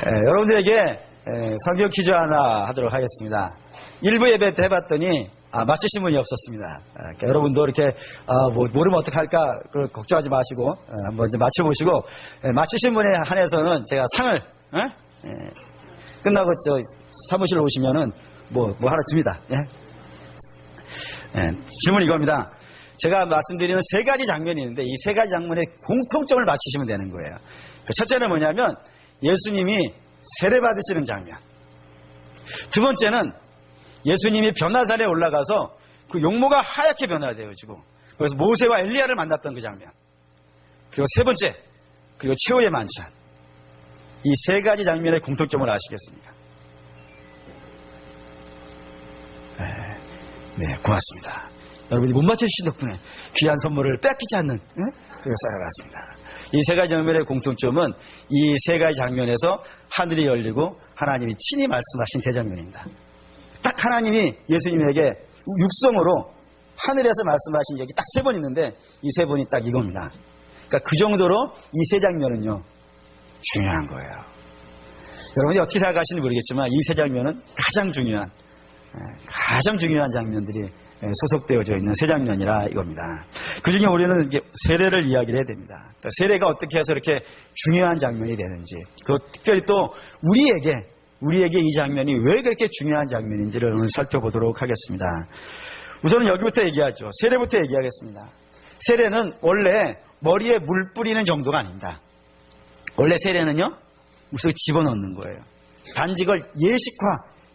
여러분들에게 성경 퀴즈 하나 하도록 하겠습니다. 1부 예배 때 해봤더니 맞히신 분이 없었습니다. 그러니까 여러분도 이렇게 모르면 어떡할까 걱정하지 마시고 한번 이제 맞춰보시고 맞히신 분에 한해서는 제가 상을 끝나고 저 사무실로 오시면은 뭐 하나 줍니다. 질문 이겁니다. 제가 말씀드리는 세 가지 장면이 있는데 이 세 가지 장면의 공통점을 맞히시면 되는 거예요. 첫째는 뭐냐면 예수님이 세례 받으시는 장면. 두 번째는 예수님이 변화산에 올라가서 그 용모가 하얗게 변화되어지고 그래서 모세와 엘리야를 만났던 그 장면. 그리고 세 번째, 그리고 최후의 만찬. 이 세 가지 장면의 공통점을 아시겠습니까? 네, 고맙습니다. 여러분이 못 맞춰주신 덕분에 귀한 선물을 뺏기지 않는 그걸 쌓아갔습니다. 이 세 가지 장면의 공통점은 이 세 가지 장면에서 하늘이 열리고 하나님이 친히 말씀하신 대장면입니다. 딱 하나님이 예수님에게 육성으로 하늘에서 말씀하신 적이 딱 세 번 있는데 이 세 번이 딱 이겁니다. 그러니까 그 정도로 이 세 장면은요 중요한 거예요. 여러분이 어떻게 생각하시는지 모르겠지만 이 세 장면은 가장 중요한 장면들이 소속되어져 있는 세 장면이라 이겁니다. 그 중에 우리는 이제 세례를 이야기를 해야 됩니다. 그러니까 세례가 어떻게 해서 이렇게 중요한 장면이 되는지, 그 특별히 또 우리에게 이 장면이 왜 그렇게 중요한 장면인지를 오늘 살펴보도록 하겠습니다. 우선은 여기부터 얘기하죠. 세례부터 얘기하겠습니다. 세례는 원래 머리에 물 뿌리는 정도가 아닙니다. 원래 세례는요, 물속에 집어넣는 거예요. 단지 그걸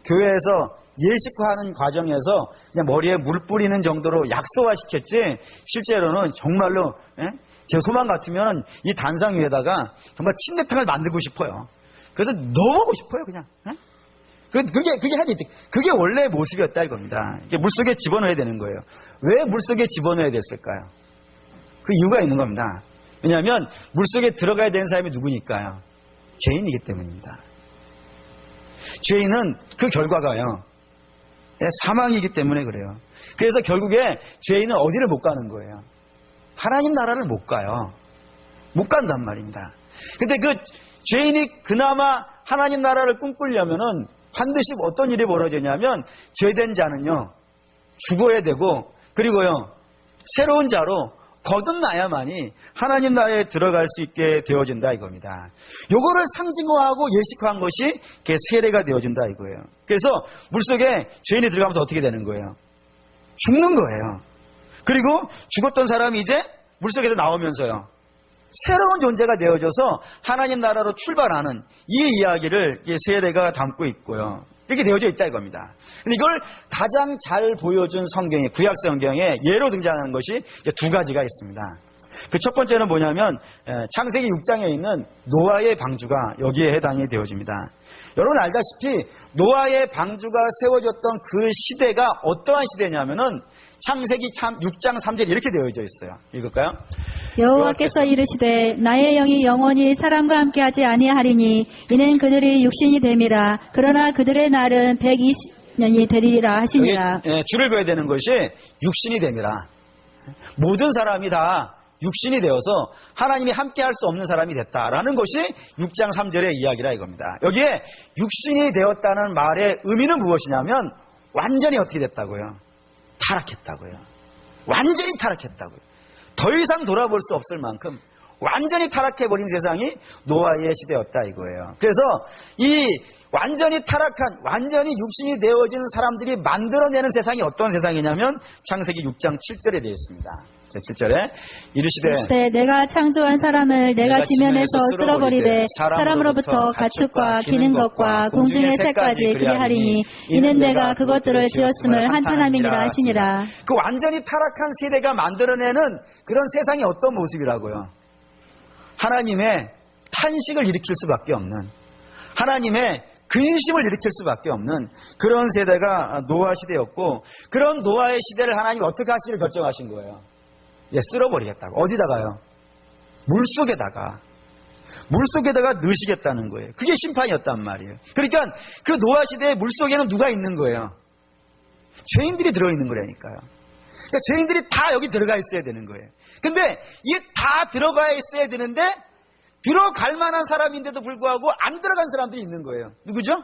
교회에서 예식화하는 과정에서 그냥 머리에 물 뿌리는 정도로 약소화시켰지, 실제로는 정말로, 제 소망 같으면 이 단상 위에다가 정말 침대탕을 만들고 싶어요. 그래서 넣어보고 싶어요, 그냥. 그게 원래 모습이었다 이겁니다. 이게 물속에 집어넣어야 되는 거예요. 왜 물속에 집어넣어야 됐을까요? 그 이유가 있는 겁니다. 왜냐하면 물속에 들어가야 되는 사람이 누구니까요? 죄인이기 때문입니다. 죄인은 그 결과가요, 사망이기 때문에 그래요. 그래서 결국에 죄인은 어디를 못 가는 거예요? 하나님 나라를 못 가요. 못 간단 말입니다. 근데 그 죄인이 그나마 하나님 나라를 꿈꾸려면은 반드시 어떤 일이 벌어지냐면 죄된 자는요 죽어야 되고, 그리고요 새로운 자로 거듭나야만이 하나님 나라에 들어갈 수 있게 되어진다 이겁니다. 요거를 상징화하고 예식화한 것이 세례가 되어진다 이거예요. 그래서 물속에 죄인이 들어가면서 어떻게 되는 거예요? 죽는 거예요. 그리고 죽었던 사람이 이제 물속에서 나오면서요 새로운 존재가 되어져서 하나님 나라로 출발하는 이 이야기를 세례가 담고 있고요. 이렇게 되어져 있다 이겁니다. 근데 이걸 가장 잘 보여준 성경이 구약 성경에 예로 등장하는 것이 두 가지가 있습니다. 그 첫 번째는 뭐냐면 창세기 6장에 있는 노아의 방주가 여기에 해당이 되어집니다. 여러분 알다시피 노아의 방주가 세워졌던 그 시대가 어떠한 시대냐면은 창세기 6장 3절 이렇게 되어져 있어요. 읽을까요? 여호와께서 이르시되 나의 영이 영원히 사람과 함께하지 아니하리니 이는 그들이 육신이 됨이라. 그러나 그들의 날은 120년이 되리라 하시니라. 줄을 그어야 되는 것이 육신이 됨이라. 모든 사람이 다 육신이 되어서 하나님이 함께할 수 없는 사람이 됐다라는 것이 6장 3절의 이야기라 이겁니다. 여기에 육신이 되었다는 말의 의미는 무엇이냐면 완전히 어떻게 됐다고요? 타락했다고요. 완전히 타락했다고요. 더 이상 돌아볼 수 없을 만큼 완전히 타락해버린 세상이 노아의 시대였다 이거예요. 그래서 이 완전히 타락한, 완전히 육신이 되어진 사람들이 만들어내는 세상이 어떤 세상이냐면 창세기 6장 7절에 되어 있습니다. 7절에 이르시되 내가 창조한 사람을 내가 지면에서 쓸어버리되 사람으로부터 가축과 기는 것과 공중의 새까지 그리하리니 이는 내가 그것들을 지었음을 한탄함이니라 하시니라. 그 완전히 타락한 세대가 만들어내는 그런 세상이 어떤 모습이라고요? 하나님의 탄식을 일으킬 수밖에 없는, 하나님의 근심을 일으킬 수밖에 없는 그런 세대가 노아 시대였고, 그런 노아의 시대를 하나님이 어떻게 하시기를 결정하신 거예요? 쓸어버리겠다고. 어디다가요? 물속에다가 넣으시겠다는 거예요. 그게 심판이었단 말이에요. 그러니까 그 노아 시대의 물속에는 누가 있는 거예요? 죄인들이 들어있는 거라니까요. 그러니까 죄인들이 다 여기 들어가 있어야 되는 거예요. 근데 이게 다 들어가 있어야 되는데 들어갈 만한 사람인데도 불구하고 안 들어간 사람들이 있는 거예요. 누구죠?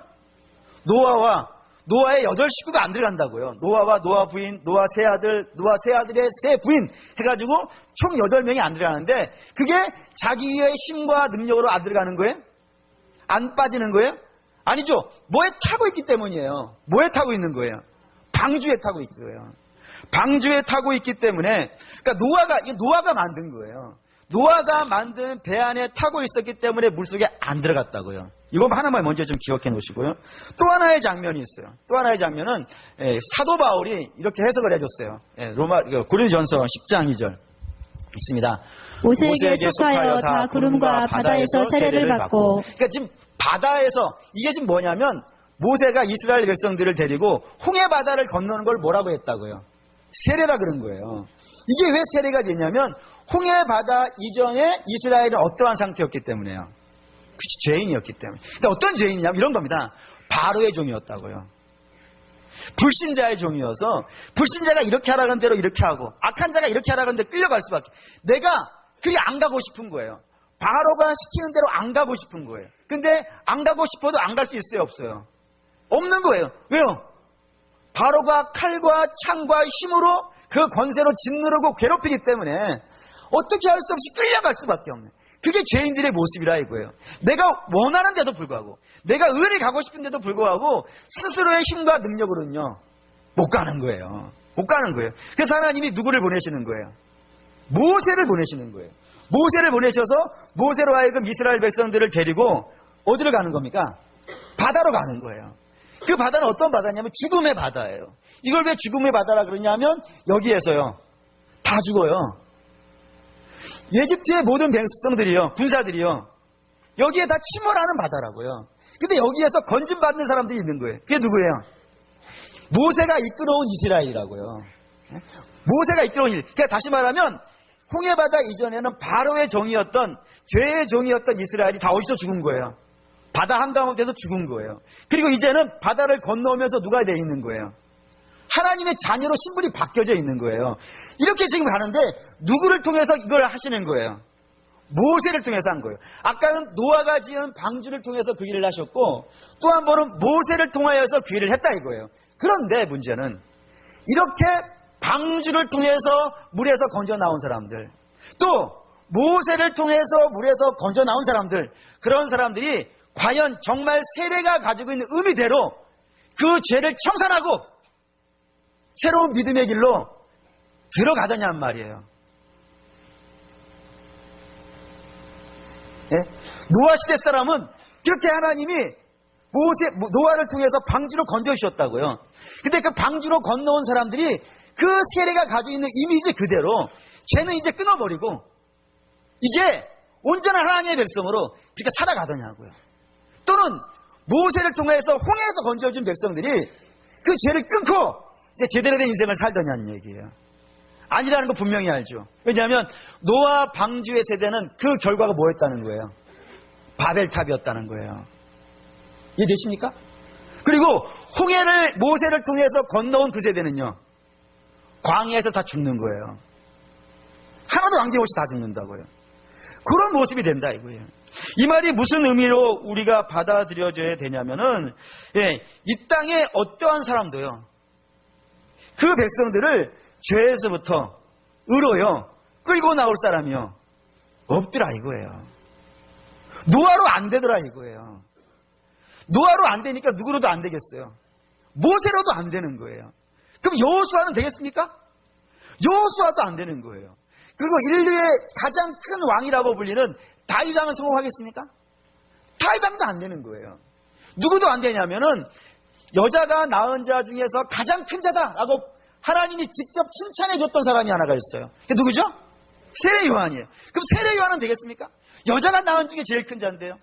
노아의 8식구가 안 들어간다고요. 노아와 노아 부인, 노아 세 아들, 노아 세 아들의 세 부인 해가지고 총 8명이 안 들어가는데 그게 자기의 힘과 능력으로 안 들어가는 거예요? 안 빠지는 거예요? 아니죠. 뭐에 타고 있기 때문이에요. 뭐에 타고 있는 거예요? 방주에 타고 있어요. 방주에 타고 있기 때문에 그러니까 노아가 만든 거예요. 노아가 만든 배 안에 타고 있었기 때문에 물속에 안 들어갔다고요. 이거 하나만 먼저 좀 기억해 놓으시고요. 또 하나의 장면이 있어요. 또 하나의 장면은 사도 바울이 이렇게 해석을 해줬어요. 고린도전서 10장 2절 있습니다. 모세에게 속하여 다 구름과 바다에서 세례를 받고. 그러니까 지금 바다에서 이게 지금 뭐냐면 모세가 이스라엘 백성들을 데리고 홍해 바다를 건너는 걸 뭐라고 했다고요? 세례라 그런 거예요. 이게 왜 세례가 되냐면 홍해 바다 이전에 이스라엘은 어떠한 상태였기 때문에요. 그치, 죄인이었기 때문에. 그러니까 어떤 죄인이냐면 이런 겁니다. 바로의 종이었다고요. 불신자의 종이어서 불신자가 이렇게 하라는 대로 이렇게 하고 악한 자가 이렇게 하라는 대로 끌려갈 수밖에. 내가 그리 안 가고 싶은 거예요. 바로가 시키는 대로 안 가고 싶은 거예요. 근데 안 가고 싶어도 안 갈 수 있어요, 없어요? 없는 거예요. 왜요? 바로가 칼과 창과 힘으로 그 권세로 짓누르고 괴롭히기 때문에 어떻게 할 수 없이 끌려갈 수밖에 없는. 그게 죄인들의 모습이라 이거예요. 내가 원하는데도 불구하고 내가 의를 가고 싶은데도 불구하고 스스로의 힘과 능력으로는요 못 가는 거예요. 못 가는 거예요. 그래서 하나님이 누구를 보내시는 거예요? 모세를 보내시는 거예요. 모세를 보내셔서 모세로 하여금 이스라엘 백성들을 데리고 어디를 가는 겁니까? 바다로 가는 거예요. 그 바다는 어떤 바다냐면 죽음의 바다예요. 이걸 왜 죽음의 바다라 그러냐면 여기에서요 다 죽어요. 이집트의 모든 백성들이요, 군사들이요, 여기에 다 침몰하는 바다라고요. 근데 여기에서 건진받는 사람들이 있는 거예요. 그게 누구예요? 모세가 이끌어온 이스라엘이라고요. 모세가 이끌어온 일. 그러니까 다시 말하면 홍해바다 이전에는 바로의 종이었던, 죄의 종이었던 이스라엘이 다 어디서 죽은 거예요? 바다 한가운데서 죽은 거예요. 그리고 이제는 바다를 건너오면서 누가 돼 있는 거예요? 하나님의 자녀로 신분이 바뀌어져 있는 거예요. 이렇게 지금 가는데 누구를 통해서 이걸 하시는 거예요? 모세를 통해서 한 거예요. 아까는 노아가 지은 방주를 통해서 그 일을 하셨고 또 한 번은 모세를 통하여서 그 일을 했다 이거예요. 그런데 문제는 이렇게 방주를 통해서 물에서 건져 나온 사람들, 또 모세를 통해서 물에서 건져 나온 사람들, 그런 사람들이 과연 정말 세례가 가지고 있는 의미대로 그 죄를 청산하고 새로운 믿음의 길로 들어가더냔 말이에요. 예? 노아 시대 사람은 그렇게 하나님이 노아를 통해서 방주로 건져주셨다고요. 근데 그 방주로 건너온 사람들이 그 세례가 가지고 있는 이미지 그대로 죄는 이제 끊어버리고 이제 온전한 하나님의 백성으로 그렇게 살아가더냐고요. 또는 모세를 통해서 홍해에서 건져준 백성들이 그 죄를 끊고 이제 제대로 된 인생을 살더냐는 얘기예요. 아니라는 거 분명히 알죠. 왜냐하면 노아 방주의 세대는 그 결과가 뭐였다는 거예요? 바벨탑이었다는 거예요. 이해되십니까? 그리고 홍해를 모세를 통해서 건너온 그 세대는요, 광야에서 다 죽는 거예요. 하나도 남김없이 다 죽는다고요. 그런 모습이 된다 이거예요. 이 말이 무슨 의미로 우리가 받아들여져야 되냐면은, 이 땅에 어떠한 사람도요, 그 백성들을 죄에서부터 의로요 끌고 나올 사람이요 없더라 이거예요. 노아로 안 되더라 이거예요. 노아로 안 되니까 누구로도 안 되겠어요. 모세로도 안 되는 거예요. 그럼 여호수아는 되겠습니까? 여호수아도 안 되는 거예요. 그리고 인류의 가장 큰 왕이라고 불리는 다윗 왕은 성공하겠습니까? 다윗 왕도 안 되는 거예요. 누구도 안 되냐면은 여자가 낳은 자 중에서 가장 큰 자다라고 하나님이 직접 칭찬해 줬던 사람이 하나가 있어요. 그게 누구죠? 세례 요한이에요. 그럼 세례 요한은 되겠습니까? 여자가 낳은 중에 제일 큰 자인데요.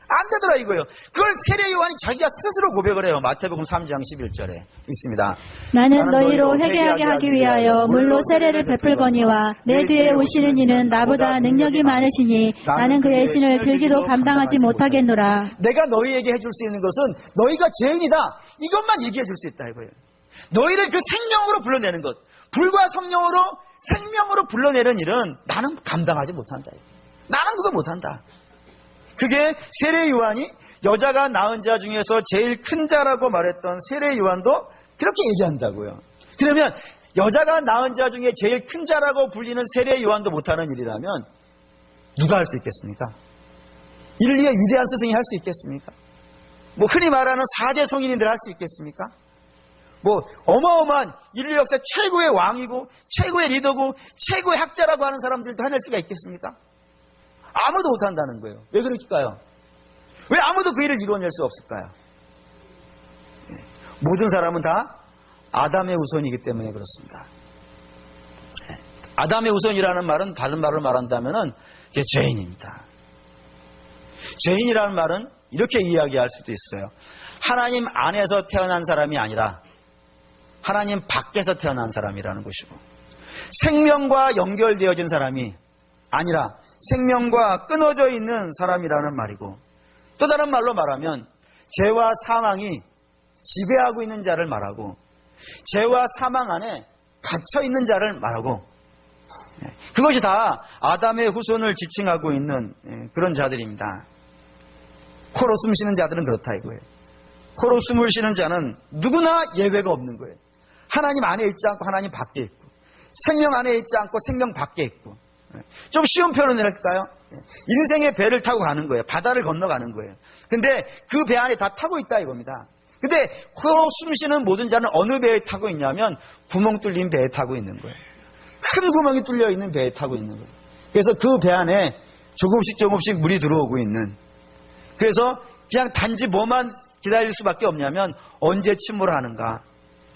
안 되더라 이거예요. 그걸 세례 요한이 자기가 스스로 고백을 해요. 마태복음 3장 11절에 있습니다. 나는 너희로 회개하게 하기 위하여 물로 세례를 베풀거니와 내 뒤에 오시는 이는 나보다 능력이 많으시니 나는 그의 신을 들기도 감당하지 못하겠노라. 내가 너희에게 해줄 수 있는 것은 너희가 죄인이다 이것만 얘기해 줄 수 있다 이거예요. 너희를 그 생명으로 불러내는 것, 불과 성령으로 생명으로 불러내는 일은 나는 감당하지 못한다. 나는 그거 못한다. 그게 세례 요한이 여자가 낳은 자 중에서 제일 큰 자라고 말했던 세례 요한도 그렇게 얘기한다고요. 그러면 여자가 낳은 자 중에 제일 큰 자라고 불리는 세례 요한도 못하는 일이라면 누가 할 수 있겠습니까? 인류의 위대한 스승이 할 수 있겠습니까? 뭐 흔히 말하는 4대 성인인들 할 수 있겠습니까? 뭐 어마어마한 인류 역사 최고의 왕이고 최고의 리더고 최고의 학자라고 하는 사람들도 해낼 수가 있겠습니까? 아무도 못한다는 거예요. 왜 그럴까요? 왜 아무도 그 일을 이루어낼 수 없을까요? 모든 사람은 다 아담의 후손이기 때문에 그렇습니다. 아담의 후손이라는 말은 다른 말로 말한다면 그게 죄인입니다. 죄인이라는 말은 이렇게 이야기할 수도 있어요. 하나님 안에서 태어난 사람이 아니라 하나님 밖에서 태어난 사람이라는 것이고, 생명과 연결되어진 사람이 아니라 생명과 끊어져 있는 사람이라는 말이고, 또 다른 말로 말하면 죄와 사망이 지배하고 있는 자를 말하고 죄와 사망 안에 갇혀 있는 자를 말하고, 그것이 다 아담의 후손을 지칭하고 있는 그런 자들입니다. 코로 숨 쉬는 자들은 그렇다 이거예요. 코로 숨을 쉬는 자는 누구나 예외가 없는 거예요. 하나님 안에 있지 않고 하나님 밖에 있고, 생명 안에 있지 않고 생명 밖에 있고. 좀 쉬운 표현을 할까요? 인생의 배를 타고 가는 거예요. 바다를 건너가는 거예요. 근데 그 배 안에 다 타고 있다 이겁니다. 근데 코로 숨 쉬는 모든 자는 어느 배에 타고 있냐면 구멍 뚫린 배에 타고 있는 거예요. 큰 구멍이 뚫려 있는 배에 타고 있는 거예요. 그래서 그 배 안에 조금씩 물이 들어오고 있는, 그래서 그냥 단지 뭐만 기다릴 수밖에 없냐면 언제 침몰하는가,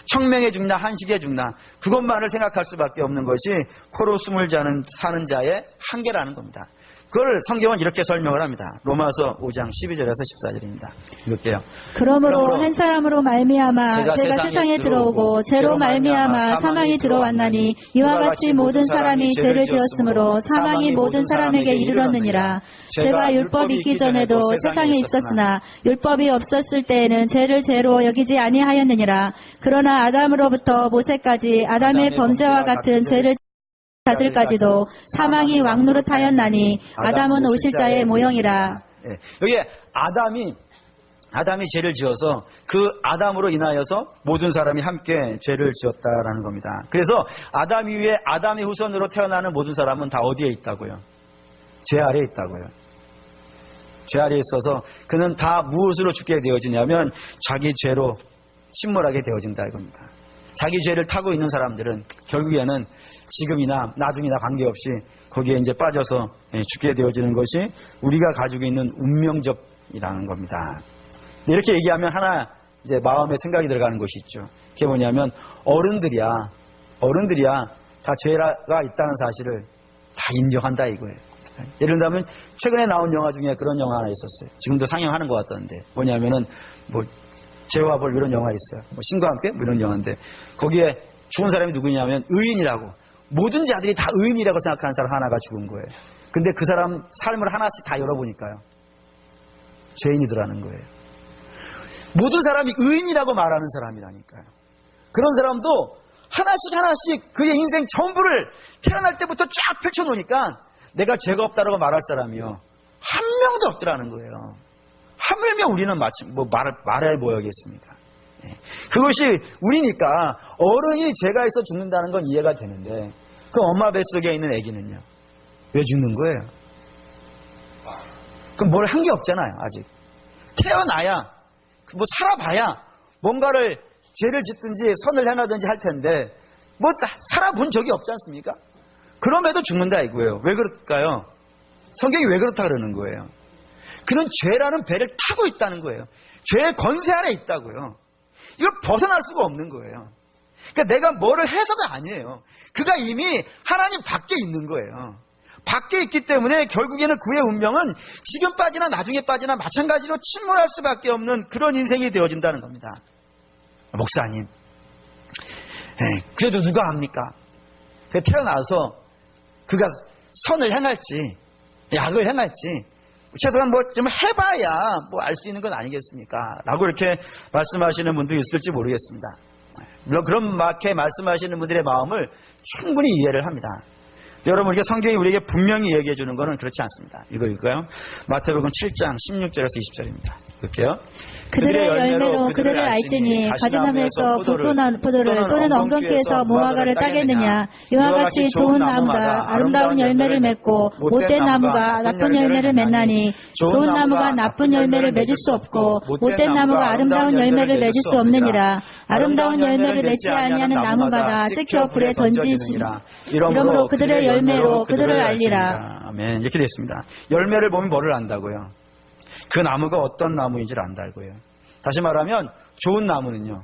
청명에 죽나 한식에 죽나, 그것만을 생각할 수밖에 없는 것이 코로 숨을 사는 자의 한계라는 겁니다. 그걸 성경은 이렇게 설명을 합니다. 로마서 5장 12절에서 14절입니다. 읽을게요. 그러므로 한 사람으로 말미암아 죄가 세상에 들어오고 죄로 말미암아 사망이 들어왔나니 이와 같이 모든 사람이 죄를 지었으므로 사망이 모든 사람에게 이르렀느니라. 죄가 율법이 있기 전에도 세상에 있었으나 율법이 없었을 때에는 죄를 죄로 여기지 아니하였느니라. 그러나 아담으로부터 모세까지 아담의 범죄와 같은 죄를 자들까지도 사망이 왕노릇하였나니 아담은 오실 자의 모형이라. 여기에 아담이 죄를 지어서 그 아담으로 인하여서 모든 사람이 함께 죄를 지었다라는 겁니다. 그래서 아담 이후에 아담의 후손으로 태어나는 모든 사람은 다 어디에 있다고요? 죄 아래에 있다고요. 죄 아래에 있어서 그는 다 무엇으로 죽게 되어지냐면 자기 죄로 침몰하게 되어진다 이겁니다. 자기 죄를 타고 있는 사람들은 결국에는 지금이나 나중이나 관계없이 거기에 이제 빠져서 죽게 되어지는 것이 우리가 가지고 있는 운명적이라는 겁니다. 이렇게 얘기하면 하나 이제 마음에 생각이 들어가는 것이 있죠. 그게 뭐냐면 어른들이야 다 죄가 있다는 사실을 다 인정한다 이거예요. 예를 들면 최근에 나온 영화 중에 그런 영화 하나 있었어요. 지금도 상영하는 것 같던데 뭐냐면은 뭐 죄와 벌 이런 영화 있어요. 뭐 신과 함께 뭐 이런 영화인데 거기에 죽은 사람이 누구냐면 의인이라고, 모든 자들이 다 의인이라고 생각하는 사람 하나가 죽은 거예요. 근데 그 사람 삶을 하나씩 다 열어보니까요, 죄인이더라는 거예요. 모든 사람이 의인이라고 말하는 사람이라니까요. 그런 사람도 하나씩 그의 인생 전부를 태어날 때부터 쫙 펼쳐놓으니까 내가 죄가 없다라고 말할 사람이요, 한 명도 없더라는 거예요. 하물며 우리는 마침 뭐 말해 보여야겠습니까? 그것이 우리니까 어른이 죄가 있어 죽는다는 건 이해가 되는데 그 엄마 뱃속에 있는 아기는요, 왜 죽는 거예요? 그럼 뭘 한 게 없잖아요. 아직 태어나야 뭐 살아봐야 뭔가를 죄를 짓든지 선을 행하든지 할 텐데 뭐 살아본 적이 없지 않습니까? 그럼에도 죽는다 이거예요. 왜 그럴까요? 성경이 왜 그렇다 그러는 거예요? 그는 죄라는 배를 타고 있다는 거예요. 죄의 권세 아래 있다고요. 이걸 벗어날 수가 없는 거예요. 그러니까 내가 뭐를 해서가 아니에요. 그가 이미 하나님 밖에 있는 거예요. 밖에 있기 때문에 결국에는 그의 운명은 지금 빠지나 나중에 빠지나 마찬가지로 침몰할 수밖에 없는 그런 인생이 되어진다는 겁니다. 목사님, 그래도 누가 합니까? 태어나서 그가 선을 행할지 약을 행할지 최소한 뭐 좀 해봐야 뭐 알 수 있는 건 아니겠습니까? 라고 이렇게 말씀하시는 분도 있을지 모르겠습니다. 물론 그렇게 말씀하시는 분들의 마음을 충분히 이해를 합니다. 여러분, 이게 성경이 우리에게 분명히 얘기해 주는 것은 그렇지 않습니다. 읽어볼까요? 마태복음 7장 16절에서 20절입니다. 볼게요. 그들의 열매로 그들을 알지니 가지나무에서 포도를 또는 엉겅퀴에서 무화과를 따겠느냐. 이와 같이 좋은 나무가 아름다운 열매를 맺고 못된 나무가 나쁜 열매를 맺나니 좋은 나무가 나쁜 열매를 맺을 수 없고 못된 나무가 아름다운 열매를 맺을 수 없느니라. 아름다운 열매를 맺지 아니하는 나무마다 찍혀 불에 던지시니라. 이러므로 그들의 열매로 그들을 알리라. 아멘. 이렇게 되어 있습니다. 열매를 보면 뭐를 안다고요? 그 나무가 어떤 나무인지를 안다고요. 다시 말하면 좋은 나무는요,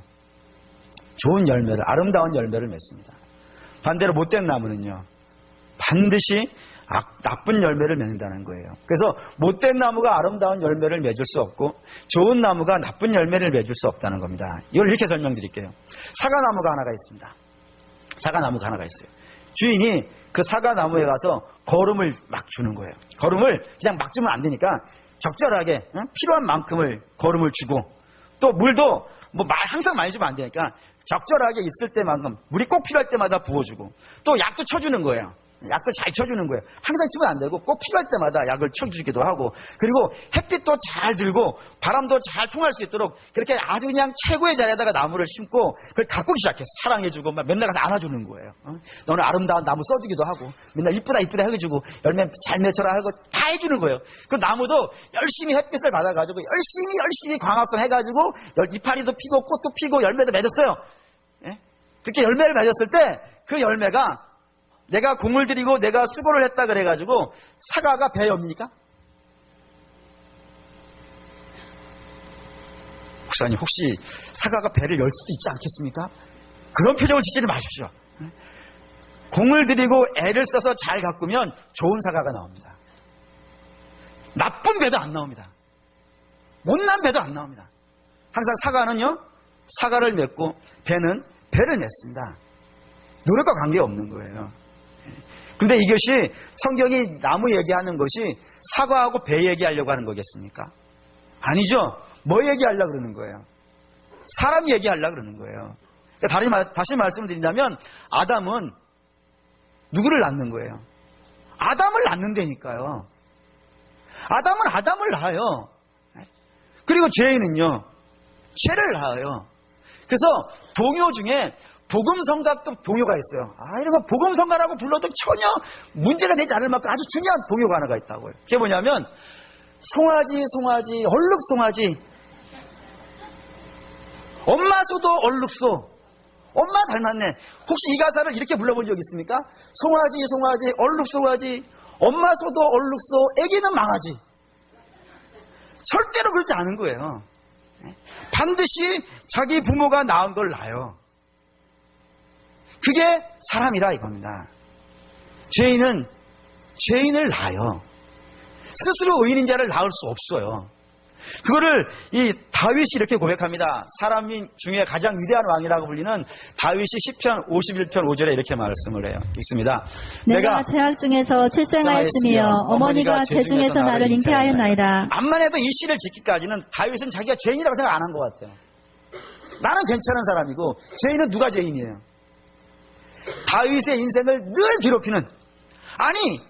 좋은 열매를, 아름다운 열매를 맺습니다. 반대로 못된 나무는요, 반드시 나쁜 열매를 맺는다는 거예요. 그래서 못된 나무가 아름다운 열매를 맺을 수 없고 좋은 나무가 나쁜 열매를 맺을 수 없다는 겁니다. 이걸 이렇게 설명드릴게요. 사과나무가 하나가 있습니다. 사과나무가 하나가 있어요. 주인이 그 사과나무에 가서 거름을 막 주는 거예요. 거름을 그냥 막 주면 안 되니까 적절하게 필요한 만큼을 거름을 주고, 또 물도 항상 많이 주면 안 되니까 적절하게 있을 때만큼, 물이 꼭 필요할 때마다 부어주고, 또 약도 쳐주는 거예요. 약도 잘 쳐주는 거예요. 항상 치면 안 되고 꼭 필요할 때마다 약을 쳐주기도 하고, 그리고 햇빛도 잘 들고 바람도 잘 통할 수 있도록 그렇게 아주 그냥 최고의 자리에다가 나무를 심고 그걸 가꾸기 시작했어. 사랑해주고 막 맨날 가서 안아주는 거예요. 너는 아름다운 나무 써주기도 하고 맨날 이쁘다 해주고 열매 잘 맺혀라 하고 다 해주는 거예요. 그 나무도 열심히 햇빛을 받아가지고 열심히 광합성 해가지고 이파리도 피고 꽃도 피고 열매도 맺었어요. 예? 그렇게 열매를 맺었을 때 그 열매가 내가 공을 들이고 내가 수고를 했다 그래가지고 사과가 배에 옵니까? 목사님, 혹시 사과가 배를 열 수도 있지 않겠습니까? 그런 표정을 짓지 마십시오. 공을 들이고 애를 써서 잘 가꾸면 좋은 사과가 나옵니다. 나쁜 배도 안 나옵니다. 못난 배도 안 나옵니다. 항상 사과는요, 사과를 맺고 배는 배를 맺습니다. 노력과 관계없는 거예요. 근데 이것이 성경이 나무 얘기하는 것이 사과하고 배 얘기하려고 하는 거겠습니까? 아니죠. 뭐 얘기하려고 그러는 거예요? 사람 얘기하려고 그러는 거예요. 그러니까 다시 말씀드린다면 아담은 누구를 낳는 거예요? 아담을 낳는다니까요. 아담은 아담을 낳아요. 그리고 죄인은요, 죄를 낳아요. 그래서 동요 중에 복음성가급 동요가 있어요. 이런 거 복음성가라고 불러도 전혀 문제가 되지 않을 만큼 아주 중요한 동요가 하나가 있다고요. 그게 뭐냐면 송아지 얼룩송아지 엄마소도 얼룩소 엄마 닮았네. 혹시 이 가사를 이렇게 불러본 적 있습니까? 송아지 얼룩송아지 엄마소도 얼룩소 애기는 망아지. 절대로 그렇지 않은 거예요. 반드시 자기 부모가 낳은 걸 낳아요. 그게 사람이라 이겁니다. 죄인을 낳아요. 스스로 의인인 자를 낳을 수 없어요. 그거를 이 다윗이 이렇게 고백합니다. 사람 중에 가장 위대한 왕이라고 불리는 다윗이 시편 51편 5절에 이렇게 말씀을 해요. 읽습니다. 내가 죄악 중에서 출생하였으며 어머니가 죄 중에서 나를 잉태하였나이다. 암만 해도 이 시를 짓기까지는 다윗은 자기가 죄인이라고 생각 안 한 것 같아요. 나는 괜찮은 사람이고 죄인은 누가 죄인이에요? 다윗의 인생을 늘 괴롭히는, 아니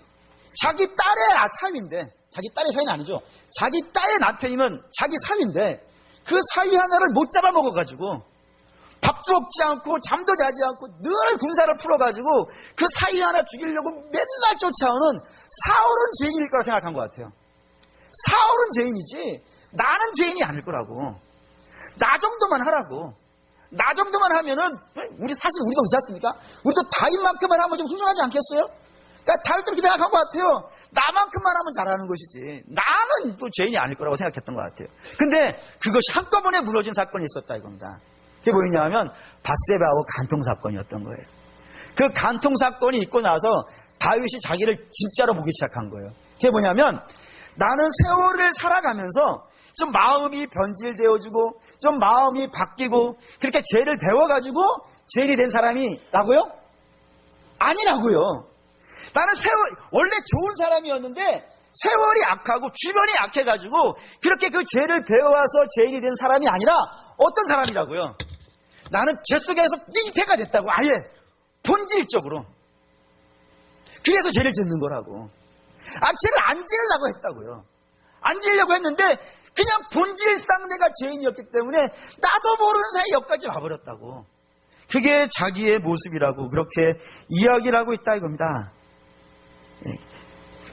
자기 딸의 사위인데, 자기 딸의 사위는 아니죠. 자기 딸의 남편이면 자기 사위인데 그 사위 하나를 못 잡아먹어가지고 밥도 먹지 않고 잠도 자지 않고 늘 군사를 풀어가지고 그 사위 하나 죽이려고 맨날 쫓아오는 사울은 죄인일 거라 생각한 것 같아요. 사울은 죄인이지 나는 죄인이 아닐 거라고. 나 정도만 하라고. 나 정도만 하면은, 사실 우리도 그렇지 않습니까? 우리도 다윗만큼만 하면 좀 훌륭하지 않겠어요? 그러니까 다윗도 그렇게 생각한 것 같아요. 나만큼만 하면 잘하는 것이지 나는 또 죄인이 아닐 거라고 생각했던 것 같아요. 근데 그것이 한꺼번에 무너진 사건이 있었다 이겁니다. 그게 뭐였냐면 밧세바하고 간통 사건이었던 거예요. 그 간통 사건이 있고 나서 다윗이 자기를 진짜로 보기 시작한 거예요. 그게 뭐냐면 나는 세월을 살아가면서 좀 마음이 변질되어지고 좀 마음이 바뀌고 그렇게 죄를 배워가지고 죄인이 된 사람이라고요? 아니라고요. 나는 원래 좋은 사람이었는데 세월이 악하고 주변이 악해가지고 그렇게 그 죄를 배워와서 죄인이 된 사람이 아니라 어떤 사람이라고요? 나는 죄 속에서 띵태가 됐다고. 아예 본질적으로. 그래서 죄를 짓는 거라고. 죄를 안 지으려고 했다고요. 안 지으려고 했는데 그냥 본질상 내가 죄인이었기 때문에 나도 모르는 사이에 여기까지 와버렸다고. 그게 자기의 모습이라고 그렇게 이야기를 하고 있다 이겁니다.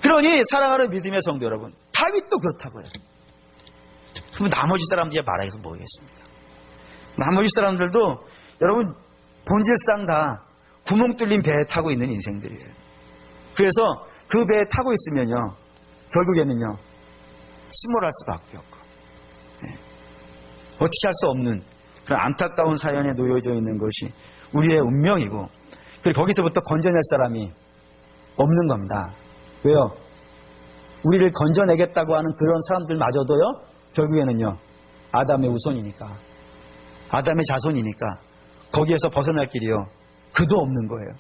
그러니 사랑하는 믿음의 성도 여러분, 다윗도 그렇다고요. 그럼 나머지 사람들이 말하기서 뭐겠습니까? 나머지 사람들도 여러분 본질상 다 구멍 뚫린 배에 타고 있는 인생들이에요. 그래서 그 배에 타고 있으면요, 결국에는요 침몰할 수밖에 없고, 어떻게 할 수 없는 그런 안타까운 사연에 놓여져 있는 것이 우리의 운명이고, 그리고 거기서부터 건져낼 사람이 없는 겁니다. 왜요? 우리를 건져내겠다고 하는 그런 사람들마저도요, 결국에는요 아담의 후손이니까, 아담의 자손이니까 거기에서 벗어날 길이요 그도 없는 거예요.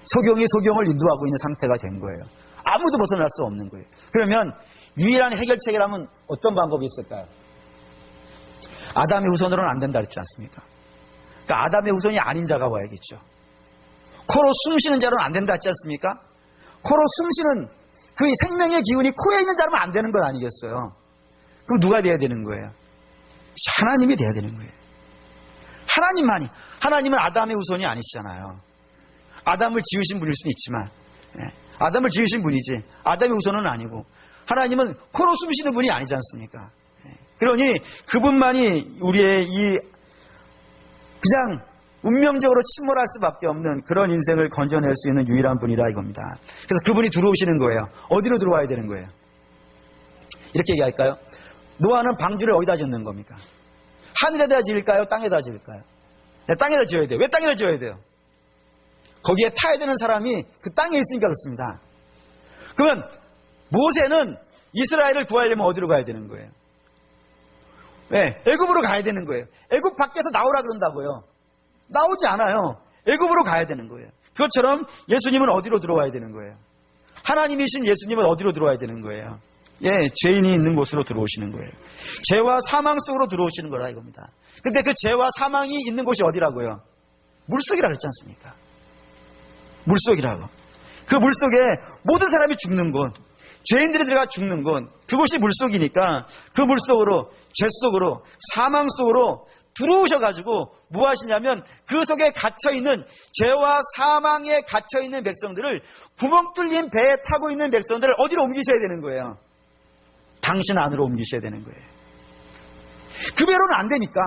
소경이 소경을 인도하고 있는 상태가 된 거예요. 아무도 벗어날 수 없는 거예요. 그러면 유일한 해결책이라면 어떤 방법이 있을까요? 아담의 후손으로는 안 된다 그랬지 않습니까? 그러니까 아담의 후손이 아닌 자가 와야겠죠. 코로 숨 쉬는 자로는 안 된다 했지 않습니까? 코로 숨 쉬는 그 생명의 기운이 코에 있는 자라면 안 되는 건 아니겠어요? 그럼 누가 돼야 되는 거예요? 하나님이 돼야 되는 거예요. 하나님만이. 하나님은 아담의 후손이 아니시잖아요. 아담을 지으신 분일 수는 있지만, 아담을 지으신 분이지 아담의 후손은 아니고, 하나님은 코로 숨 쉬는 분이 아니지 않습니까? 그러니 그분만이 우리의 이 그냥 운명적으로 침몰할 수밖에 없는 그런 인생을 건져낼 수 있는 유일한 분이라 이겁니다. 그래서 그분이 들어오시는 거예요. 어디로 들어와야 되는 거예요? 이렇게 얘기할까요? 노아는 방주를 어디다 짓는 겁니까? 하늘에다 지을까요? 땅에다 지을까요? 땅에다 지어야 돼요. 왜 땅에다 지어야 돼요? 거기에 타야 되는 사람이 그 땅에 있으니까 그렇습니다. 그러면 모세는 이스라엘을 구하려면 어디로 가야 되는 거예요? 네, 애굽으로 가야 되는 거예요. 애굽 밖에서 나오라 그런다고요. 나오지 않아요. 애굽으로 가야 되는 거예요. 그것처럼 예수님은 어디로 들어와야 되는 거예요? 하나님이신 예수님은 어디로 들어와야 되는 거예요? 죄인이 있는 곳으로 들어오시는 거예요. 죄와 사망 속으로 들어오시는 거라 이겁니다. 근데 그 죄와 사망이 있는 곳이 어디라고요? 물속이라 그랬지 않습니까? 물속이라고. 그 물속에 모든 사람이 죽는 곳, 죄인들이 들어가 죽는 곳, 그곳이 물속이니까 그 물속으로, 죄 속으로, 사망 속으로 들어오셔가지고 뭐 하시냐면 그 속에 갇혀있는, 죄와 사망에 갇혀있는 백성들을, 구멍 뚫린 배에 타고 있는 백성들을 어디로 옮기셔야 되는 거예요? 당신 안으로 옮기셔야 되는 거예요. 그 배로는 안 되니까,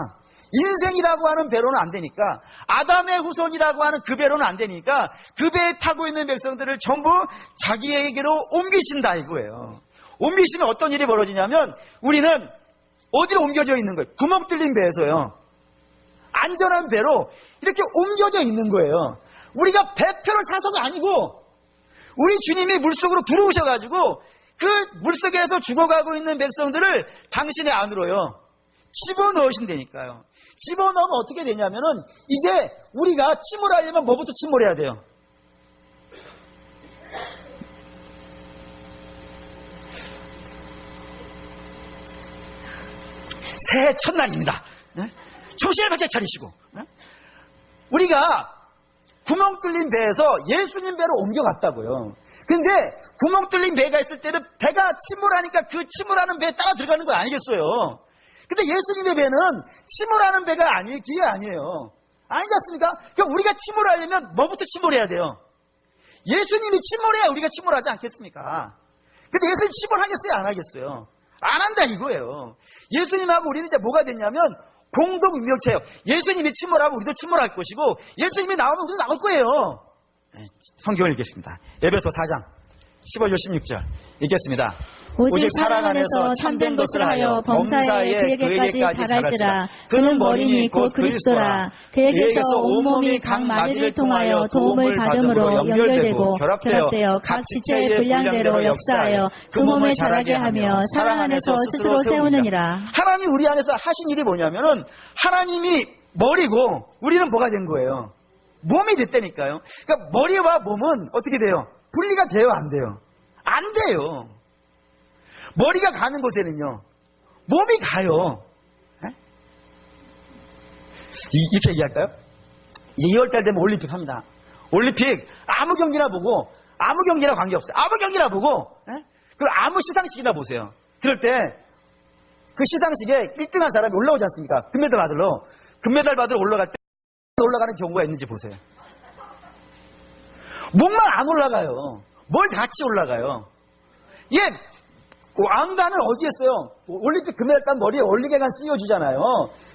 인생이라고 하는 배로는 안 되니까, 아담의 후손이라고 하는 그 배로는 안 되니까 그 배에 타고 있는 백성들을 전부 자기에게로 옮기신다 이거예요. 옮기시면 어떤 일이 벌어지냐면 우리는 어디로 옮겨져 있는 거예요? 구멍 뚫린 배에서요, 안전한 배로 이렇게 옮겨져 있는 거예요. 우리가 배표를 사서가 아니고 우리 주님이 물속으로 들어오셔가지고 그 물속에서 죽어가고 있는 백성들을 당신의 안으로요 집어넣으신다니까요. 집어넣으면 어떻게 되냐면은 이제 우리가 침몰하려면 뭐부터 침몰해야 돼요? 새해 첫날입니다. 정신을 바짝 차리시고, 우리가 구멍 뚫린 배에서 예수님 배로 옮겨갔다고요. 근데 구멍 뚫린 배가 있을 때는 배가 침몰하니까 그 침몰하는 배에 따라 들어가는 거 아니겠어요? 근데 예수님의 배는 침몰하는 배가 아니에요. 기회 아니에요. 아니지 않습니까? 그러니까 우리가 침몰하려면 뭐부터 침몰해야 돼요? 예수님이 침몰해야 우리가 침몰하지 않겠습니까? 근데 예수님 침몰하겠어요? 안 하겠어요? 안 한다 이거예요. 예수님하고 우리는 이제 뭐가 됐냐면 공동 운명체예요. 예수님이 침몰하면 우리도 침몰할 것이고, 예수님이 나오면 우리도 나올 거예요. 성경을 읽겠습니다. 에베소 4장 15절 16절 읽겠습니다. 오직 사랑 안에서 참된 것을 하여 범사에 그에게까지 자랄지라. 그는 머리니 곧 그리스도라. 그에게서 온몸이 각 마디를 통하여 도움을 받음으로 연결되고 결합되어 각 지체의 분량대로 역사하여 그 몸을 자라게 하며 사랑 안에서 스스로 세우느니라. 하나님이 우리 안에서 하신 일이 뭐냐면은 하나님이 머리고 우리는 뭐가 된 거예요? 몸이 됐다니까요. 그러니까 머리와 몸은 어떻게 돼요? 분리가 돼요? 안 돼요? 안 돼요. 머리가 가는 곳에는요 몸이 가요. 이렇게 얘기할까요? 이제 2월달 되면 올림픽 합니다. 올림픽 아무 경기나 보고 아무 경기랑 관계없어요. 아무 경기나 보고, 그리고 아무 시상식이나 보세요. 그럴 때, 그 시상식에 1등한 사람이 올라오지 않습니까? 금메달 받으러. 금메달 받으러 올라갈 때, 올라가는 경우가 있는지 보세요. 몸만 안 올라가요. 뭘 같이 올라가요. 예, 왕관을 어디에 써요? 올림픽 금메달 딴 머리에 올리게간 씌워주잖아요.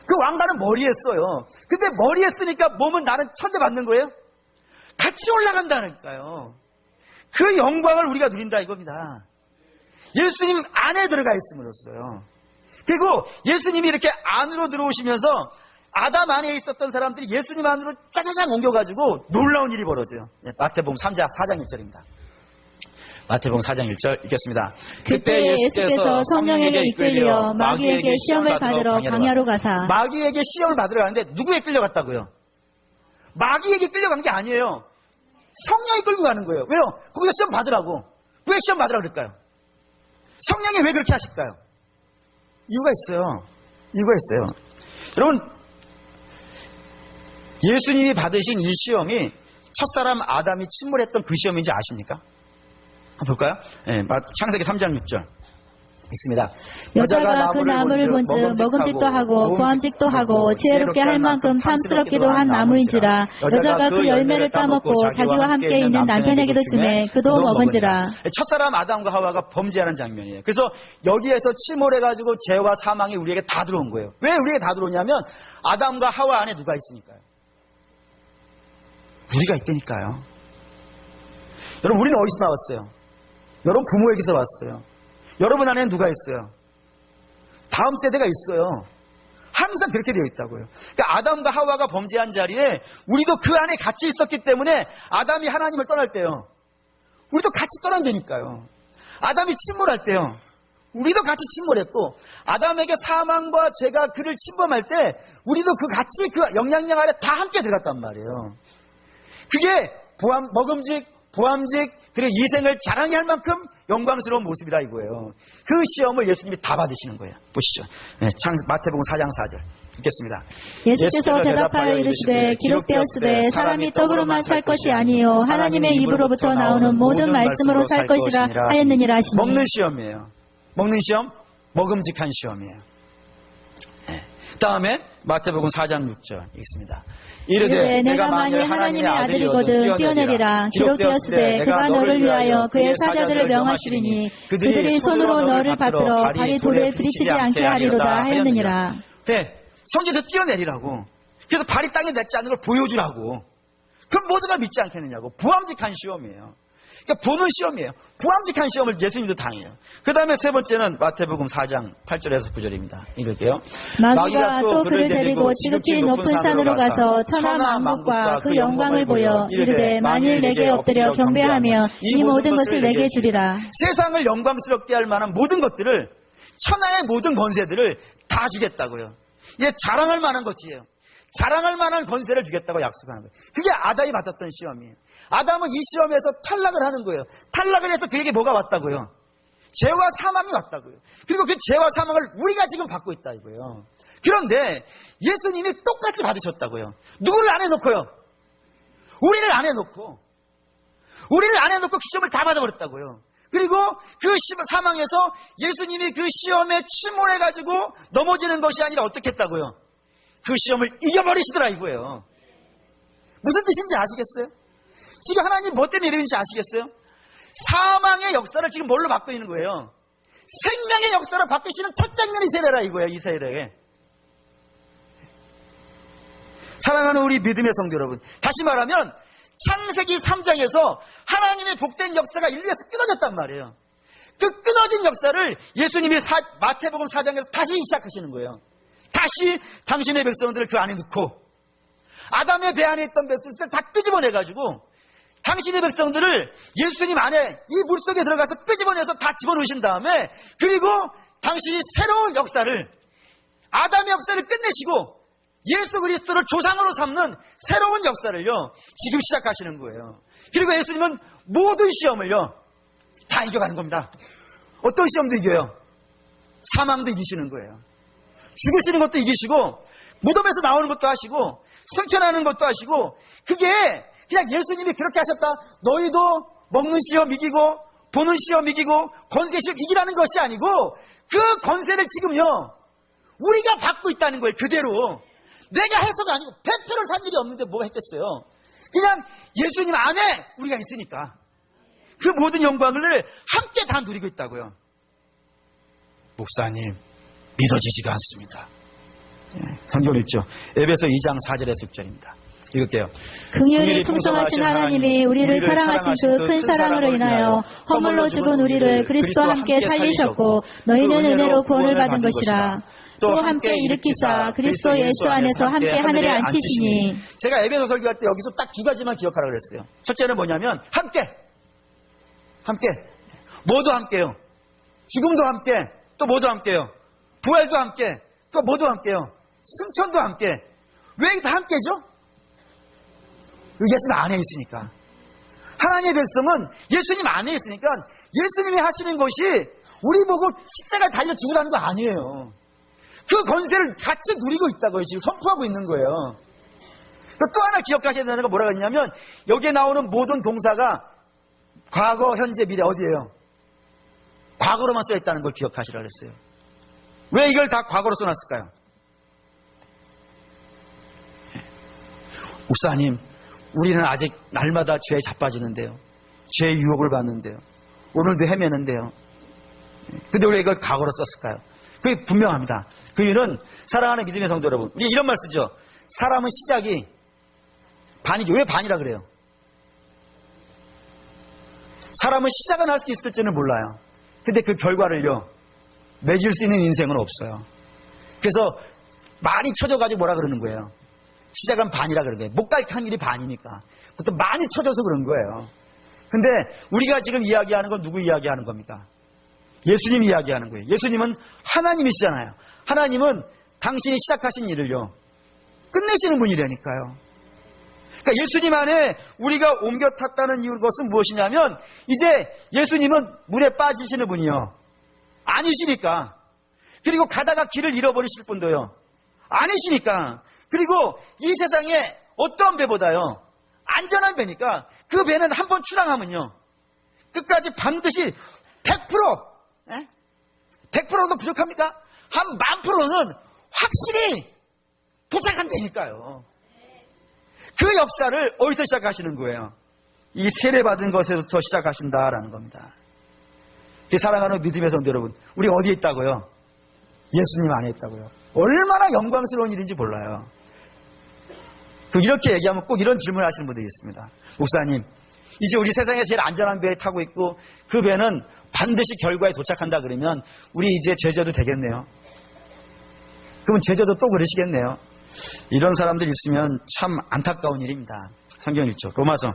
그 왕관은 머리에 써요. 근데 머리에 쓰니까 몸은 나는 천대받는 거예요? 같이 올라간다니까요. 그 영광을 우리가 누린다 이겁니다. 예수님 안에 들어가 있음으로써요. 그리고 예수님이 이렇게 안으로 들어오시면서 아담 안에 있었던 사람들이 예수님 안으로 짜자잔 옮겨가지고 놀라운 일이 벌어져요. 마태복음 4장 1절입니다. 마태복음 4장 1절 읽겠습니다. 그때 예수께서 성령에게 이끌려 마귀에게 시험을 받으러 광야로 가사. 마귀에게 시험을 받으러 가는데 누구에 끌려갔다고요? 마귀에게 끌려간 게 아니에요. 성령이 끌고 가는 거예요. 왜요? 거기서 시험 받으라고. 왜 시험 받으라고 그럴까요? 성령이 왜 그렇게 하실까요? 이유가 있어요. 이유가 있어요. 여러분, 예수님이 받으신 이 시험이 첫사람 아담이 침몰했던 그 시험인지 아십니까? 한번 볼까요? 네, 창세기 3장 6절 있습니다. 여자가 그 나무를 본즉 먹음직도 하고 보암직도 하고 지혜롭게 할 만큼 탐스럽기도 한 나무인지라. 여자가 그 열매를 따먹고 자기와 함께 있는 남편에게도 주매 그도 먹은지라. 첫사람 아담과 하와가 범죄하는 장면이에요. 그래서 여기에서 침몰해가지고 죄와 사망이 우리에게 다 들어온 거예요. 왜 우리에게 다 들어오냐면 아담과 하와 안에 누가 있으니까요. 우리가 있다니까요. 여러분, 우리는 어디서 나왔어요? 여러분 부모에게서 왔어요. 여러분 안에는 누가 있어요? 다음 세대가 있어요. 항상 그렇게 되어 있다고요. 그러니까 아담과 하와가 범죄한 자리에 우리도 그 안에 같이 있었기 때문에 아담이 하나님을 떠날 때요, 우리도 같이 떠난다니까요. 아담이 침몰할 때요, 우리도 같이 침몰했고, 아담에게 사망과 죄가 그를 침범할 때 우리도 그 같이 그 영향력 아래 다 함께 들어갔단 말이에요. 그게 먹음직, 보암직, 그리고 이생을 자랑해 할 만큼 영광스러운 모습이라 이거예요. 그 시험을 예수님이 다 받으시는 거예요. 보시죠. 네, 마태복음 4장 4절 읽겠습니다. 예수께서 대답하여 이르시되 기록되었으되 사람이 떡으로만 살 것이 아니요 하나님의 입으로부터 나오는 모든 말씀으로 살 것이라 하였느니라 하시니. 먹는 시험이에요. 먹는 시험, 먹음직한 시험이에요. 네. 다음에 마태복음 4장 6절 읽습니다. 이르되 내가 만일 하나님의 아들이거든 뛰어내리라. 기록되었으되 그가 너를 위하여 그의 사자들을 명하시리니 그들이 손으로 너를 받들어 발이 돌에 부딪히지 않게 하리로다 하였느니라. 네, 성경에서 뛰어내리라고. 그래서 발이 땅에 닿지 않는 걸 보여주라고. 그럼 모두가 믿지 않겠느냐고. 부함직한 시험이에요. 그러니까 보는 시험이에요. 부함직한 시험을 예수님도 당해요. 그 다음에 세 번째는 마태복음 4장 8절에서 9절입니다. 읽을게요. 마귀가 또 그를 데리고 지극히 높은 산으로 가서 천하 만국과 그 영광을 보여 이르되 만일 내게 엎드려 경배하며 이 모든 것을 내게 주리라. 세상을 영광스럽게 할 만한 모든 것들을, 천하의 모든 권세들을 다 주겠다고요. 이게 자랑할 만한 것이에요. 자랑할 만한 권세를 주겠다고 약속하는 거예요. 그게 아담이 받았던 시험이에요. 아담은 이 시험에서 탈락을 하는 거예요. 탈락을 해서 그에게 뭐가 왔다고요? 죄와 사망이 왔다고요. 그리고 그 죄와 사망을 우리가 지금 받고 있다 이거예요. 그런데 예수님이 똑같이 받으셨다고요. 누구를 안 해놓고요? 우리를 안 해놓고 그 시험을 다 받아버렸다고요. 그리고 그 사망에서 예수님이 그 시험에 침몰해가지고 넘어지는 것이 아니라 어떻게 했다고요? 그 시험을 이겨버리시더라 이거예요. 무슨 뜻인지 아시겠어요? 지금 하나님 뭐 때문에 이러는지 아시겠어요? 사망의 역사를 지금 뭘로 받고 있는 거예요? 생명의 역사를 바꾸시는 첫 장면이 세례라 이거예요. 이 세례에. 사랑하는 우리 믿음의 성도 여러분, 다시 말하면 창세기 3장에서 하나님의 복된 역사가 인류에서 끊어졌단 말이에요. 그 끊어진 역사를 예수님이 마태복음 4장에서 다시 시작하시는 거예요. 다시 당신의 백성들을 그 안에 넣고 아담의 배 안에 있던 백성들을 다 끄집어내가지고 당신의 백성들을 예수님 안에 이 물속에 들어가서 끄집어내서 다 집어넣으신 다음에, 그리고 당신이 새로운 역사를, 아담의 역사를 끝내시고 예수 그리스도를 조상으로 삼는 새로운 역사를요 지금 시작하시는 거예요. 그리고 예수님은 모든 시험을요 다 이겨가는 겁니다. 어떤 시험도 이겨요? 사망도 이기시는 거예요. 죽으시는 것도 이기시고, 무덤에서 나오는 것도 하시고, 승천하는 것도 하시고, 그게 그냥 예수님이 그렇게 하셨다, 너희도 먹는 시험 이기고 보는 시험 이기고 권세 시험 이기라는 것이 아니고 그 권세를 지금요 우리가 받고 있다는 거예요. 그대로 내가 해서가 아니고 100%를 산 일이 없는데 뭐가 했겠어요. 그냥 예수님 안에 우리가 있으니까 그 모든 영광을 함께 다 누리고 있다고요. 목사님 믿어지지가 않습니다. 성경 읽죠. 에베소 2장 4절에서 6절입니다. 읽을게요. 긍휼이 풍성하신 하나님이 우리를 사랑하신 그 큰 사랑으로 인하여 허물로 죽은 우리를 그리스도와 함께 살리셨고 너희는 은혜로 구원을 받은 것이라. 또 함께 일으키사 그리스도 예수 안에서 함께 하늘에 앉히시니. 제가 에베소 설교할 때 여기서 딱 두 가지만 기억하라 그랬어요. 첫째는 뭐냐면 함께 모두 함께요. 죽음도 함께 또 모두 함께요. 부활도 함께 또 모두 함께요. 승천도 함께. 왜 다 함께죠? 예수님 안에 있으니까. 하나님의 백성은 예수님 안에 있으니까 예수님이 하시는 것이 우리 보고 십자가에 달려 죽으라는 거 아니에요. 그 권세를 같이 누리고 있다고요. 지금 선포하고 있는 거예요. 또 하나 기억하셔야 되는 건 뭐라고 했냐면 여기에 나오는 모든 동사가 과거, 현재, 미래 어디예요? 과거로만 써 있다는 걸 기억하시라 그랬어요. 왜 이걸 다 과거로 써놨을까요? 목사님, 우리는 아직 날마다 죄에 자빠지는데요. 죄의 유혹을 받는데요. 오늘도 헤매는데요. 근데 왜 이걸 과거로 썼을까요? 그게 분명합니다. 그 이유는 사랑하는 믿음의 성도 여러분, 우리 이런 말 쓰죠. 사람은 시작이 반이죠. 왜 반이라 그래요? 사람은 시작은 할 수 있을지는 몰라요. 근데 그 결과를요 맺을 수 있는 인생은 없어요. 그래서 많이 쳐져가지고 뭐라 그러는 거예요? 시작은 반이라 그러는 거예요. 못 갈 한 일이 반이니까. 그것도 많이 쳐져서 그런 거예요. 근데 우리가 지금 이야기하는 건 누구 이야기하는 겁니까? 예수님 이야기하는 거예요. 예수님은 하나님이시잖아요. 하나님은 당신이 시작하신 일을요 끝내시는 분이라니까요. 그러니까 예수님 안에 우리가 옮겨 탔다는 이유 것은 무엇이냐면 이제 예수님은 물에 빠지시는 분이요 아니시니까. 그리고 가다가 길을 잃어버리실 분도요 아니시니까. 그리고 이 세상에 어떤 배보다요 안전한 배니까 그 배는 한번 출항하면요 끝까지 반드시 100%도 부족합니까? 한 10,000%는 확실히 도착한다니까요. 그 역사를 어디서 시작하시는 거예요? 이 세례받은 것에서 시작하신다라는 겁니다. 사랑하는 믿음의 성도 여러분, 우리 어디에 있다고요? 예수님 안에 있다고요. 얼마나 영광스러운 일인지 몰라요. 이렇게 얘기하면 꼭 이런 질문을 하시는 분들이 있습니다. 목사님, 이제 우리 세상에 제일 안전한 배에 타고 있고 그 배는 반드시 결과에 도착한다 그러면 우리 이제 제자도 되겠네요. 그러면 제자도 또 그러시겠네요. 이런 사람들이 있으면 참 안타까운 일입니다. 성경 읽죠. 로마서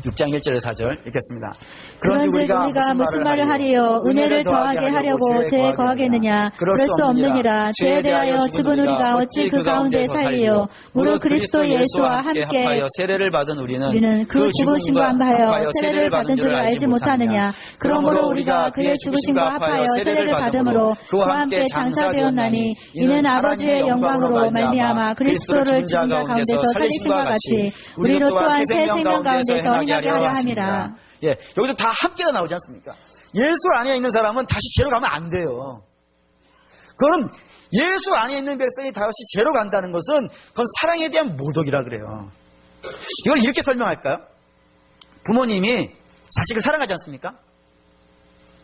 6장 1절에서 4절 읽겠습니다. 그런즉 우리가 무슨 말을 하리요? 은혜를 더하게 하려고 죄에 거하겠느냐? 그럴 수 없느니라. 죄에 대하여 죽은 우리가 어찌 그 가운데 살리요? 무릇 그리스도 예수와 함께 세례를 받은 우리는 그 죽으심과 합하여 세례를 받은 줄 알지 못하느냐? 그러므로 우리가 그의 죽으심과 합하여 세례를 받음으로 그와 함께 장사되었나니 이는 아버지의 영광으로 말미암아 그리스도를 죽은 자 가운데서 살리심과 같이 우리로 또한 새 생명 가운데서 행하게 하려 함이라. 예, 여기도 다 함께가 나오지 않습니까? 예수 안에 있는 사람은 다시 죄로 가면 안 돼요. 그거는 예수 안에 있는 백성이 다시 죄로 간다는 것은 그건 사랑에 대한 모독이라 그래요. 이걸 이렇게 설명할까요? 부모님이 자식을 사랑하지 않습니까?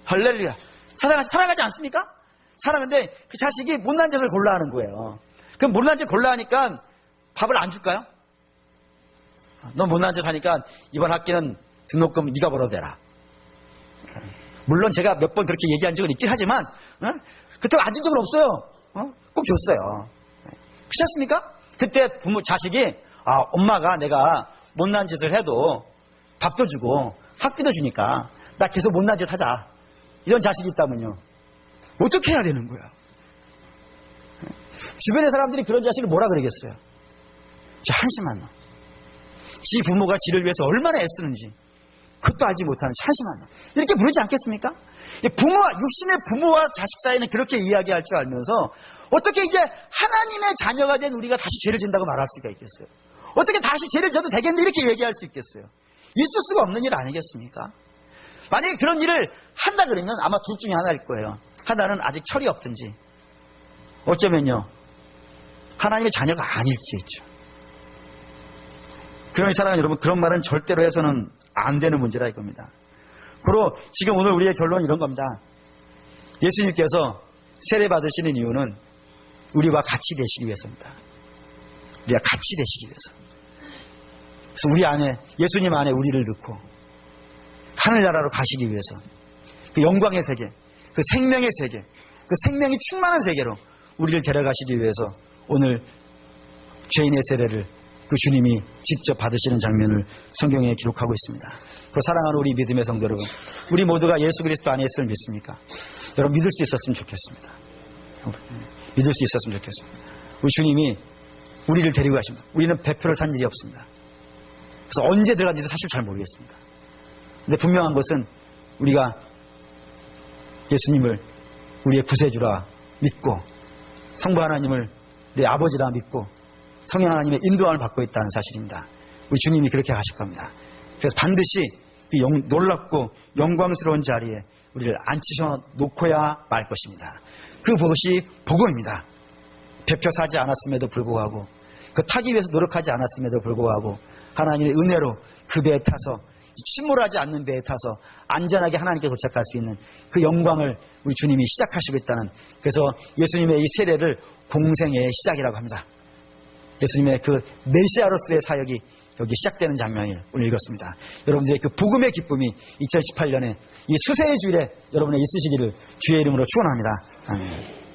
할렐루야. 사랑하지 않습니까? 사랑하는데 그 자식이 못난 짓을 골라 하는 거예요. 그럼 못난 짓 골라 하니까 밥을 안 줄까요? 너 못난 짓 하니까 이번 학기는 등록금 네가 벌어대라. 물론 제가 몇 번 그렇게 얘기한 적은 있긴 하지만 그때 안 준 적은 없어요. 꼭 줬어요. 그렇지 않습니까? 그때 자식이 엄마가 내가 못난 짓을 해도 밥도 주고 학비도 주니까 나 계속 못난 짓 하자. 이런 자식이 있다면요 어떻게 해야 되는 거야? 주변의 사람들이 그런 자식을 뭐라 그러겠어요? 한심한 놈. 지 부모가 지를 위해서 얼마나 애쓰는지 그것도 알지 못하는 한심한 놈. 이렇게 부르지 않겠습니까? 육신의 부모와 자식 사이는 그렇게 이야기할 줄 알면서 어떻게 이제 하나님의 자녀가 된 우리가 다시 죄를 진다고 말할 수가 있겠어요? 어떻게 다시 죄를 져도 되겠네 이렇게 얘기할 수 있겠어요? 있을 수가 없는 일 아니겠습니까? 만약에 그런 일을 한다 그러면 아마 둘 중에 하나일 거예요. 하나는 아직 철이 없든지, 어쩌면요, 하나님의 자녀가 아닐지 있죠. 그런 사랑하는 여러분, 그런 말은 절대로 해서는 안 되는 문제라 이겁니다. 그리고 지금 오늘 우리의 결론은 이런 겁니다. 예수님께서 세례 받으시는 이유는 우리와 같이 되시기 위해서입니다. 우리가 같이 되시기 위해서. 그래서 우리 안에, 예수님 안에 우리를 넣고 하늘나라로 가시기 위해서, 그 영광의 세계, 그 생명의 세계, 그 생명이 충만한 세계로 우리를 데려가시기 위해서 오늘 죄인의 세례를 그 주님이 직접 받으시는 장면을 성경에 기록하고 있습니다. 그 사랑하는 우리 믿음의 성도 여러분, 우리 모두가 예수 그리스도 안에 있음을 믿습니까? 여러분 믿을 수 있었으면 좋겠습니다. 믿을 수 있었으면 좋겠습니다. 우리 주님이 우리를 데리고 가십니다. 우리는 배표를 산 일이 없습니다. 그래서 언제 들어간지도 사실 잘 모르겠습니다. 근데 분명한 것은 우리가 예수님을 우리의 구세주라 믿고 성부 하나님을 우리의 아버지라 믿고 성령 하나님의 인도함을 받고 있다는 사실입니다. 우리 주님이 그렇게 하실 겁니다. 그래서 반드시 그 놀랍고 영광스러운 자리에 우리를 앉히셔 놓고야 말 것입니다. 그것이 복음입니다. 배표 사지 않았음에도 불구하고, 그 타기 위해서 노력하지 않았음에도 불구하고 하나님의 은혜로 그 배에 타서, 침몰하지 않는 배에 타서 안전하게 하나님께 도착할 수 있는 그 영광을 우리 주님이 시작하시고 있다는, 그래서 예수님의 이 세례를 공생의 시작이라고 합니다. 예수님의 그 메시아로서의 사역이 여기 시작되는 장면을 오늘 읽었습니다. 여러분들의 그 복음의 기쁨이 2018년에 이 수세의 주일에 여러분의 있으시기를 주의 이름으로 축원합니다. 아멘.